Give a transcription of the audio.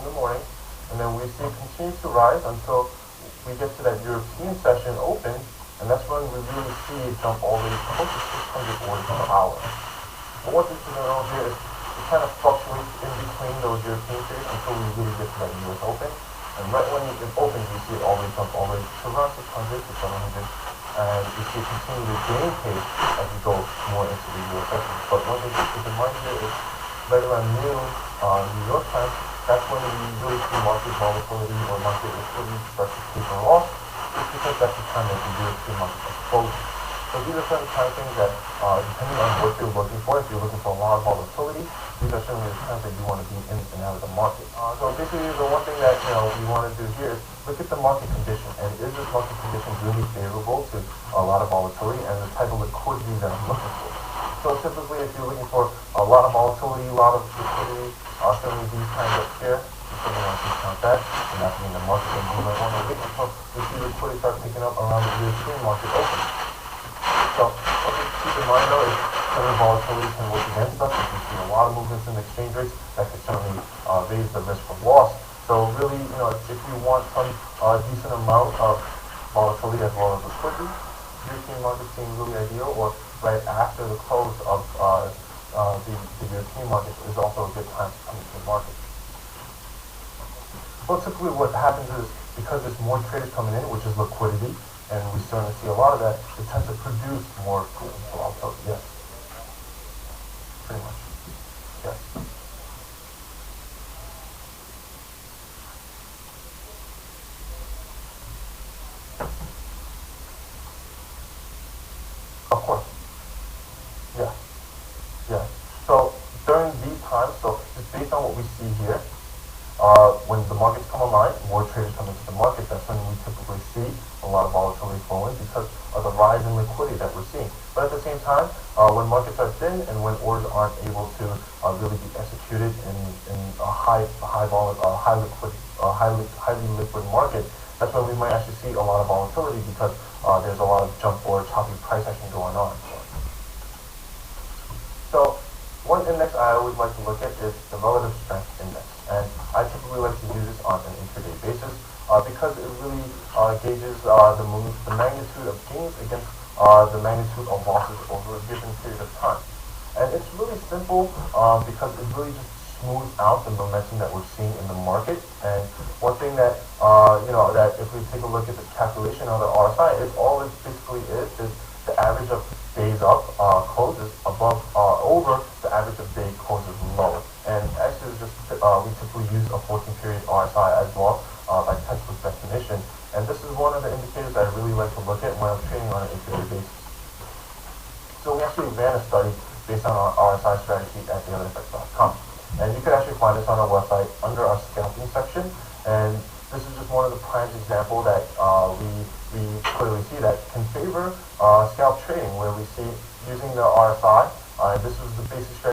in the morning, and then we see it continue to rise until we get to that European session open, and that's when we really see it jump all the way close to 600 orders per hour. But what this is going on here is it kind of fluctuates in between those European trades until we really get to that US Open. And right when it opens, we see it all the way jump all the way to around 600 to 700, and we see it continue to gain pace as we go more into the US session. But one thing to keep in mind here is right around noon New York time, that's when we really see market volatility or market liquidity start to taper off, just because that's the time that the European market is closing. So these are certain time things that, depending on what you're looking for, if you're looking for a lot of volatility, these are certainly the times that you want to be in and out of the market. So basically, the one thing that we want to do here is look at the market condition, and is this market condition really favorable to a lot of volatility and the type of liquidity that I'm looking for? So typically, if you're looking for a lot of volatility, a lot of liquidity, certainly these times up here, you certainly want to discount that, and that's in the market, and you might want to wait until you see liquidity start picking up around the European market open. So what to keep in mind though is certain volatility can work against us. If you see a lot of movements in exchange rates, that could certainly raise the risk of loss. So really, if you want some decent amount of volatility as well as liquidity, European market seems really ideal, or right after the close of the European market is also a good time to come into the market. Well, typically what happens is because there's more traders coming in, which is liquidity, and we're starting to see a lot of that, it tends to produce more volatility. Yes. Pretty much. Yes. Of course. Yeah. Yeah. So during these times, so just based on what we see here, when the markets come online, more traders come into the market. That's when we typically see a lot of volatility flowing because of the rise in liquidity that we're seeing. But at the same time, when markets are thin and when orders aren't able to really be executed in a highly liquid market, that's when we might actually see a lot of volatility because there's a lot of jump or choppy price action going on. So one index I always like to look at is the relative strength index, and I typically like to use this on an intraday basis because it really gauges the magnitude of gains against the magnitude of losses over a given period of time. And it's really simple because it really just smooths out the momentum that we're seeing in the market. And one thing that that if we take a look at this calculation of the RSI, all it basically is the average of days up closes above over the average of day closes lower. And actually, just we typically use a 14-period RSI as well by textbook definition. And this is one of the indicators that I really like to look at when I'm trading on an intraday basis. So we actually ran a study based on our RSI strategy at theotherfx.com. And you can actually find this on our website under our scalping section. And this is just one of the prime examples that we clearly see that can favor scalp trading, where we see using the RSI. This was the basic strategy